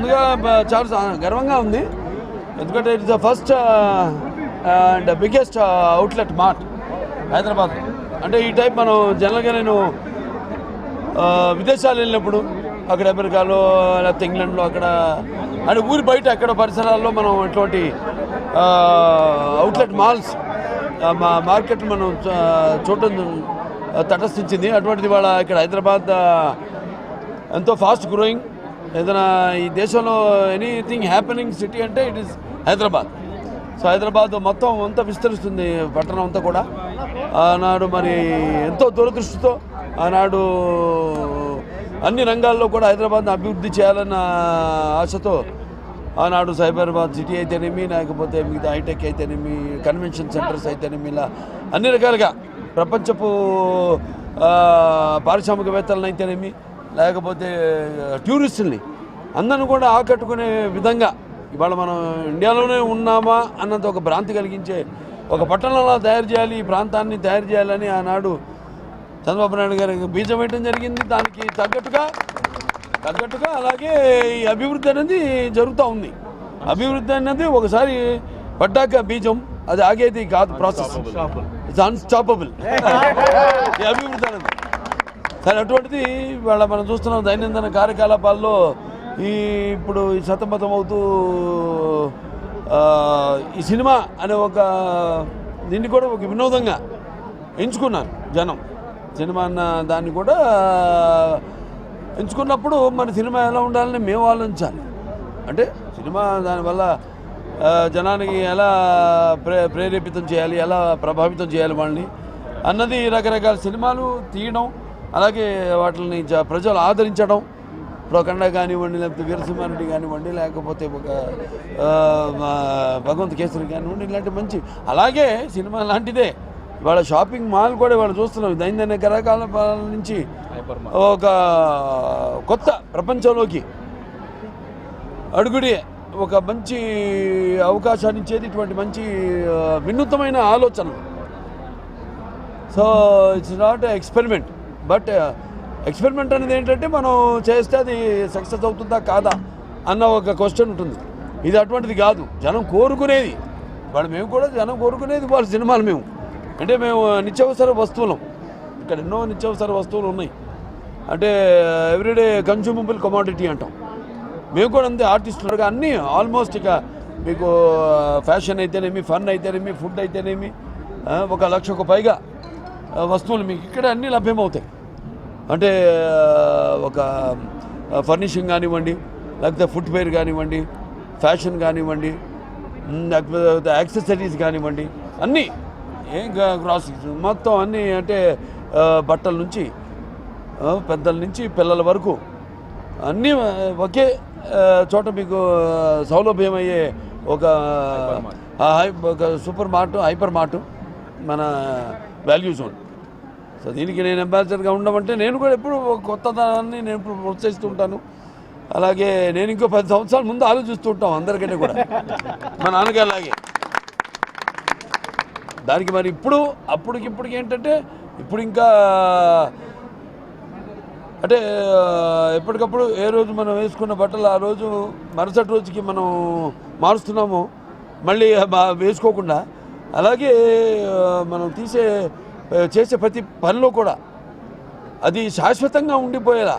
ముందుగా చాలా గర్వంగా ఉంది, ఎందుకంటే it's the first and biggest outlet mart Hyderabad. అంటే ఈ టైప్ మనం జనరల్గా నేను విదేశాలు వెళ్ళినప్పుడు అక్కడ అమెరికాలో లేకపోతే ఇంగ్లాండ్లో అక్కడ అంటే ఊరి బయట ఎక్కడ పరిసరాల్లో మనం ఇటువంటి అవుట్లెట్ మాల్స్ మార్కెట్ మనం చూడటం తటస్థించింది. అటువంటిది వాళ్ళ ఇక్కడ హైదరాబాద్ ఎంతో ఫాస్ట్ గ్రోయింగ్. ఏదైనా ఈ దేశంలో ఎనీథింగ్ హ్యాపెనింగ్ సిటీ అంటే it is Hyderabad. So Hyderabad మొత్తం అంతా విస్తరిస్తుంది, పట్టణం అంతా కూడా. ఆనాడు మరి ఎంతో దూరదృష్టితో ఆనాడు అన్ని రంగాల్లో కూడా హైదరాబాద్ని అభివృద్ధి చేయాలన్న ఆశతో ఆనాడు సైబరాబాద్ సిటీ అయితేనేమి, లేకపోతే మిగతా హైటెక్ అయితేనేమి, కన్వెన్షన్ సెంటర్స్ అయితేనేమి, ఇలా అన్ని రకాలుగా ప్రపంచపు పారిశ్రామికవేత్తలను అయితేనేమి, లేకపోతే టూరిస్టుల్ని అందరిని కూడా ఆకట్టుకునే విధంగా ఇవాళ మనం ఇండియాలోనే ఉన్నామా అన్నంత ఒక భ్రాంతి కలిగించే ఒక పట్టణంలో తయారు చేయాలి, ఈ ప్రాంతాన్ని తయారు చేయాలని ఆనాడు చంద్రబాబు నాయుడు గారికి బీజం వేయడం జరిగింది. దానికి తగ్గట్టుగా అలాగే ఈ అభివృద్ధి అనేది జరుగుతూ ఉంది. అభివృద్ధి అనేది ఒకసారి పడ్డాక బీజం అది ఆగేది కాదు, ప్రాసెస్ ఇట్స్ అన్స్టాపబుల్ ఈ అభివృద్ధి అనేది. సరే, అటువంటిది ఇవాళ మనం చూస్తున్నాం దైనందిన కార్యకలాపాల్లో ఇప్పుడు సతమతం అవుతూ ఈ సినిమా అనే ఒక దీన్ని కూడా ఒక వినోదంగా ఎంచుకున్నారు జనం. సినిమా అన్న దాన్ని కూడా ఎంచుకున్నప్పుడు మన సినిమా ఎలా ఉండాలని మేము ఆలోచించాలి. అంటే సినిమా దానివల్ల జనానికి ఎలా ప్రేరేపితం చేయాలి, ఎలా ప్రభావితం చేయాలి వాళ్ళని అన్నది రకరకాల సినిమాలు తీయడం, అలాగే వాటిని ప్రజలు ఆదరించడం. ప్రకండ కానివ్వండి, లేకపోతే వీరసింహారెడ్డి కానివ్వండి, లేకపోతే ఒక భగవంత్ కేసరి కానివ్వండి, ఇలాంటి మంచి అలాగే సినిమా లాంటిదే వాళ్ళ షాపింగ్ మాల్ కూడా వాళ్ళు చూస్తున్నాం. దైనందిన కార్యకలాపాల నుంచి ఒక కొత్త ప్రపంచంలోకి అడుగుడే ఒక మంచి అవకాశాన్ని ఇచ్చేది ఇటువంటి మంచి వినూత్నమైన ఆలోచన. So it's not experiment, but experiment అనేది ఏంటంటే మనం చేస్తే అది సక్సెస్ అవుతుందా కాదా అన్న ఒక క్వశ్చన్ ఉంటుంది. ఇది అటువంటిది కాదు, జనం కోరుకునేది. మేము కూడా జనం కోరుకునేది వాళ్ళ సినిమాలు. అంటే మేము నిత్యావసర వస్తువులం, ఇక్కడ ఎన్నో నిత్యావసర వస్తువులు ఉన్నాయి. అంటే ఎవ్రీడే కన్జ్యూమబుల్ కమోడిటీ అంటాం. మేము కూడా అంతే, ఆర్టిస్టులుగా అన్నీ ఆల్మోస్ట్ ఇక మీకు ఫ్యాషన్ అయితేనేమి, ఫన్ అయితేనేమి, ఫుడ్ అయితేనేమి 1,00,000కు పైగా వస్తువులు మీకు ఇక్కడ అన్నీ లభ్యమవుతాయి. అంటే ఒక ఫర్నిషింగ్ కానివ్వండి, లేకపోతే ఫుట్వేర్ కానివ్వండి, ఫ్యాషన్ కానివ్వండి, లేకపోతే యాక్సెసరీస్ కానివ్వండి, అన్నీ గ్రాసరీస్ మొత్తం అన్నీ. అంటే బట్టల నుంచి పెద్దల నుంచి పిల్లల వరకు అన్నీ ఒకే చోట మీకు సౌలభ్యం అయ్యే ఒక సూపర్ మార్ట్, హైపర్ మార్ట్ మన వాల్యూ జోన్. సో దీనికి నేను అంబాసిడర్గా ఉండమంటే నేను కూడా ఎప్పుడు కొత్తదాన్ని నేను ఇప్పుడు ప్రోత్సహిస్తూ ఉంటాను. అలాగే నేను ఇంకో 10 సంవత్సరాల ముందు ఆలోచిస్తూ ఉంటాం అందరికంటే కూడా, మా నాన్నగారు అలాగే. దానికి మరి అప్పటికిప్పటికి ఏంటంటే ఇప్పుడు ఇంకా అంటే ఎప్పటికప్పుడు ఏ రోజు మనం వేసుకున్న బట్టలు ఆ రోజు మరుసటి రోజుకి మనం మారుస్తున్నాము, మళ్ళీ వేసుకోకుండా. అలాగే మనం చేసే ప్రతి పనిలో కూడా అది శాశ్వతంగా ఉండిపోయేలా,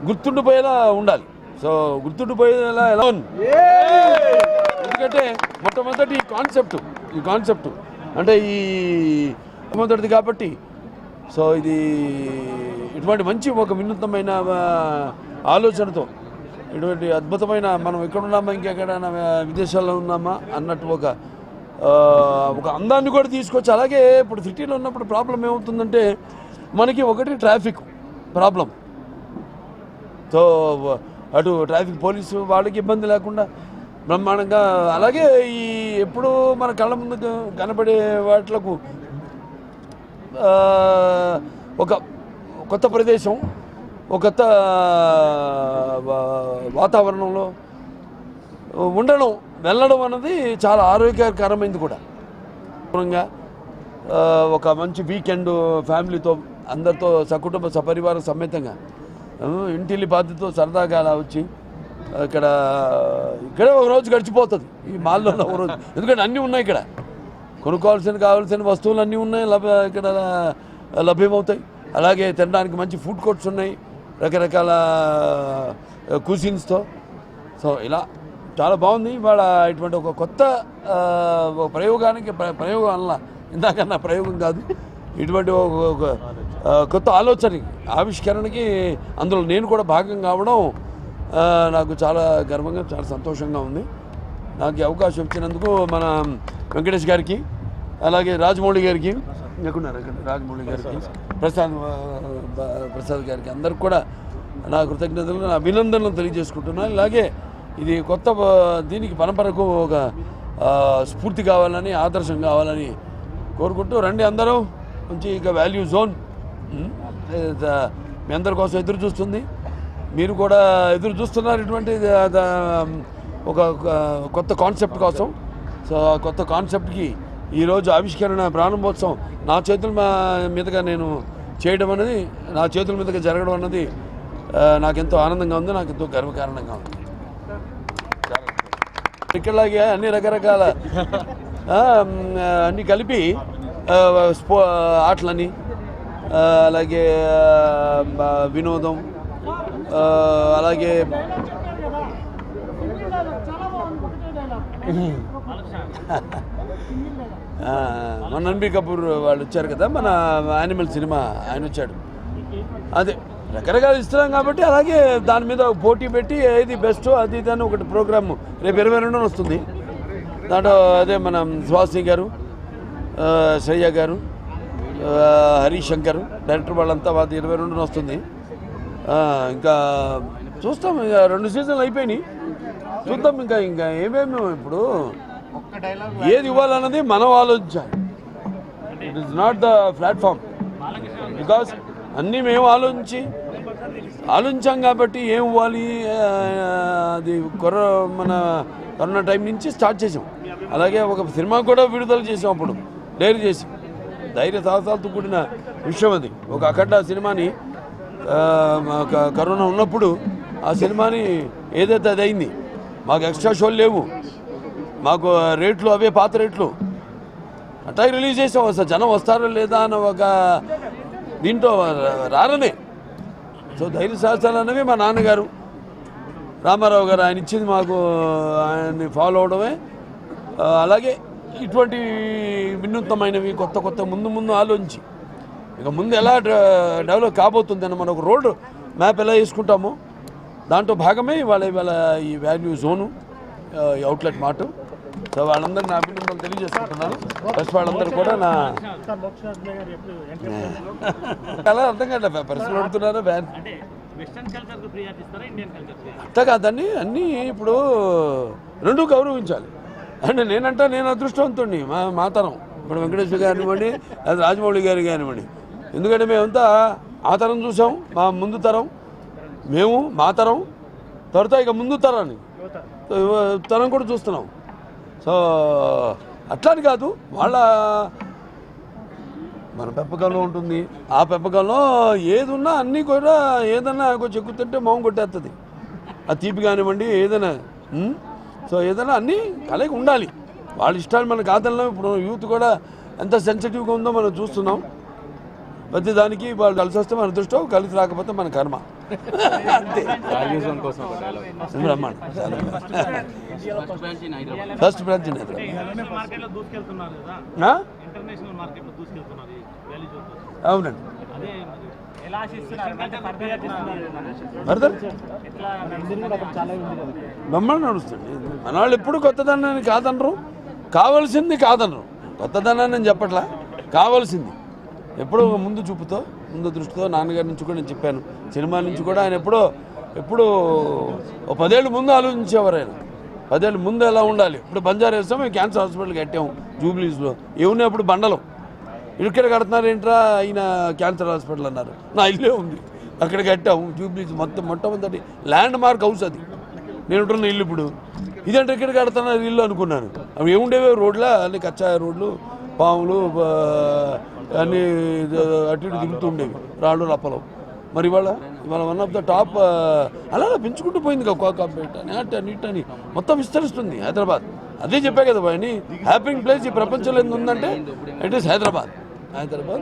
గుర్తుండిపోయేలా ఉండాలి. సో గుర్తుండిపోయేలా ఎలా ఉంది, ఎందుకంటే మొట్టమొదటి ఈ కాన్సెప్ట్ అంటే ఈ మొదటిది కాబట్టి. సో ఇది ఇటువంటి మంచి ఒక వినూత్నమైన ఆలోచనతో ఇటువంటి అద్భుతమైన మనం ఎక్కడున్నామా ఇంకెక్కడైనా విదేశాల్లో ఉన్నామా అన్నట్టు ఒక అందాన్ని కూడా తీసుకొచ్చి. అలాగే ఇప్పుడు సిటీలో ఉన్నప్పుడు ప్రాబ్లం ఏమవుతుందంటే మనకి ఒకటి ట్రాఫిక్ ప్రాబ్లం. సో అటు ట్రాఫిక్ పోలీసు వాళ్ళకి ఇబ్బంది లేకుండా బ్రహ్మాండంగా, అలాగే ఈ ఎప్పుడు మన కళ్ళ ముందు కనబడే వాటిలకు ఒక కొత్త ప్రదేశం, ఒక కొత్త వాతావరణంలో వెళ్ళడం అన్నది చాలా ఆరోగ్యకరమైనది కూడా. ఒక మంచి వీకెండ్ ఫ్యామిలీతో అందరితో సకుటుంబ సపరివార సమేతంగా ఇంటిల్లి బాధ్యతతో సరదాగా అలా వచ్చి ఇక్కడే ఒక రోజు గడిచిపోతుంది ఈ మాల్లో ఒక రోజు, ఎందుకంటే అన్నీ ఉన్నాయి ఇక్కడ, కావాల్సిన వస్తువులు అన్నీ ఉన్నాయి, ఇక్కడ లభ్యమవుతాయి. అలాగే తినడానికి మంచి ఫుడ్ కోర్ట్స్ ఉన్నాయి రకరకాల కుజిన్స్తో. సో ఇలా చాలా బాగుంది. ఇవాళ ఇటువంటి ఒక కొత్త ప్రయోగానికి ప్రయోగం అలా ఇందాకన్నా ప్రయోగం కాదు, ఇటువంటి ఒక కొత్త ఆవిష్కరణకి అందులో నేను కూడా భాగం కావడం నాకు చాలా గర్వంగా చాలా సంతోషంగా ఉంది. నాకు అవకాశం ఇచ్చినందుకు మన వెంకటేష్ గారికి, అలాగే రాజమౌళి గారికి, రాజమౌళి గారికి, ప్రసాద్ గారికి, అందరికి కూడా నా కృతజ్ఞతలు, నా అభినందనలు తెలియజేసుకుంటున్నాను. ఇలాగే ఇది కొత్త దీనికి పరంపరకు ఒక స్ఫూర్తి కావాలని, ఆదర్శం కావాలని కోరుకుంటూ రండి అందరూ. మంచి ఇక వాల్యూ జోన్ మీ అందరి కోసం ఎదురు చూస్తుంది, మీరు కూడా ఎదురు చూస్తున్నారు ఇటువంటి ఒక కొత్త కాన్సెప్ట్ కోసం. సో ఆ కొత్త కాన్సెప్ట్కి ఈరోజు ఆవిష్కరణ ప్రారంభోత్సవం నా చేతుల మీదుగా నేను చేయడం అనేది, నా చేతుల మీదుగా జరగడం అన్నది నాకెంతో ఆనందంగా ఉంది, నాకు ఎంతో గర్వకారణంగా ఉంది. ఇక్కడలాగే అన్ని రకరకాల అన్నీ కలిపి ఆటలని, అలాగే వినోదం, అలాగే మన రణబీర్ కపూర్ వాళ్ళు వచ్చారు కదా, మన యానిమల్ సినిమా ఆయన వచ్చాడు. అదే రకరకాలు ఇస్తున్నాం కాబట్టి అలాగే దాని మీద పోటీ పెట్టి ఏది బెస్ట్ అది ఇది అని ఒకటి ప్రోగ్రామ్ రేపు 22న వస్తుంది. దాంట్లో అదే మన సుహాసిని గారు, శ్రేయ గారు, హరీష్ శంకర్ డైరెక్టర్ వాళ్ళంతా 22న వస్తుంది. ఇంకా చూస్తాం, ఇంకా 2 సీజన్లు అయిపోయినాయి, చూద్దాం ఇంకా ఏమేమి ఇప్పుడు ఏది ఇవ్వాలన్నది మనం ఆలోచించాలి. It is not the platform, because అన్నీ మేము ఆలోచించాం కాబట్టి ఏం ఇవ్వాలి అది మన కరోనా టైం నుంచి స్టార్ట్ చేసాం. అలాగే ఒక సినిమా కూడా విడుదల చేసాం, అప్పుడు డైరీ చేసి ధైర్య సాహసాలతో కూడిన విషయం అది. ఒక అఖండ సినిమాని కరోనా ఉన్నప్పుడు ఆ సినిమాని ఏదైతే అది అయింది, మాకు ఎక్స్ట్రా షోలు లేవు, మాకు రేట్లు అవే పాత రేట్లు, అట్లా రిలీజ్ చేసాం. అసలు జనం వస్తారో లేదా అని ఒక దీంట్లో రారనే. సో ధైర్య సాహసాలు అనేవి మా నాన్నగారు రామారావు గారు ఆయన ఇచ్చింది మాకు, ఆయన్ని ఫాలో అవడమే. అలాగే ఇటువంటి వినూత్నమైనవి కొత్త ముందు ఆలోచించి ఇక ముందు ఎలా డెవలప్ కాబోతుందని మనం ఒక రోడ్ మ్యాప్ ఎలా వేసుకుంటామో దాంట్లో భాగమే ఇవాళ ఈ వాల్యూ జోను, ఈ అవుట్లెట్ మార్ట్. సో వాళ్ళందరూ నా అభినందనలు తెలియజేసుకుంటున్నాను. ప్లస్ వాళ్ళందరూ కూడా నా అలా అర్థం కాదు పరిస్థితులు అడుగుతున్నారు బ్యాన్ అట్లా కాదండి. అన్నీ ఇప్పుడు రెండు గౌరవించాలి. అంటే నేను అదృష్టవంతుడిని, మా తరం ఇప్పుడు వెంకటేశ్వర కానివ్వండి, అది రాజమౌళి గారు కానివ్వండి. ఎందుకంటే మేమంతా ఆ తరం చూసాం, మా ముందు తరం మేము, మా తరం తర్వాత ఇక ముందు తరాన్ని తరం కూడా చూస్తున్నాం. సో అట్లాని కాదు, మన పెంపకంలో ఉంటుంది. ఆ పెంపకంలో ఏది ఉన్నా అన్నీ కూడా ఏదన్నా కొంచెం ఎక్కుతుంటే మొహం కొట్టేస్తుంది. ఆ తీపి కానివ్వండి ఏదైనా. సో ఏదైనా అన్నీ కలిగి ఉండాలి. వాళ్ళ ఇష్టాలు మనకు కాదన్నాం. ఇప్పుడు యూత్ కూడా ఎంత సెన్సిటివ్గా ఉందో మనం చూస్తున్నాం. ప్రతి దానికి వాళ్ళు కలిసి వస్తే మన దృష్టం, కలిసి రాకపోతే మన కర్మ అంతే. బ్రహ్మాండ ఫస్ట్ బ్రాంచ్ అవునండి. బ్రహ్మాండ నడుస్తుంది. మన వాళ్ళు ఎప్పుడు కొత్తదనాన్ని కాదనరు, కావాల్సింది కాదనరు. కొత్తదనాన్ని నేను చెప్పట్లా, కావాల్సింది ఎప్పుడో ముందు చూపుతో ముందు దృష్టితో నాన్నగారి నుంచి కూడా నేను చెప్పాను. సినిమా నుంచి కూడా ఆయన ఎప్పుడు 10 ఏళ్ళు ముందు ఆలోచించేవారు. ఆయన 10 ఏళ్ళు ముందు ఎలా ఉండాలి. ఇప్పుడు బంజారా వేస్తాం, మేము క్యాన్సర్ హాస్పిటల్ కట్టాము జూబ్లీస్లో. ఏమున్నాయి అప్పుడు బండలం, ఇక్కడ కడుతున్నారు ఏంట్రా ఆయన క్యాన్సర్ హాస్పిటల్ అన్నారు. నా ఇల్లే ఉంది అక్కడ కట్టాము జూబ్లీస్. మొట్టమొదటి ల్యాండ్ మార్క్ హౌస్ అది, నేను ఉంటున్న ఇల్లు. ఇప్పుడు ఇదంటే ఇక్కడ కడుతున్నారు ఇల్లు అనుకున్నాను. అవి ఏముండేవి రోడ్ల అన్ని కచ్చా రోడ్లు, పాములు అన్నీ అటు ఇటు దిగుతూ ఉండేవి, రాళ్ళు రప్పలు. మరి ఇవాళ వన్ ఆఫ్ ద టాప్ అలా పెంచుకుంటూ పోయింది కోకాపేట నీట్ అని మొత్తం విస్తరిస్తుంది హైదరాబాద్. అదే చెప్పా కదా అని హ్యాపింగ్ ప్లేస్ ఈ ప్రపంచంలో ఏంది ఉందంటే ఇట్ ఈస్ హైదరాబాద్.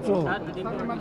సో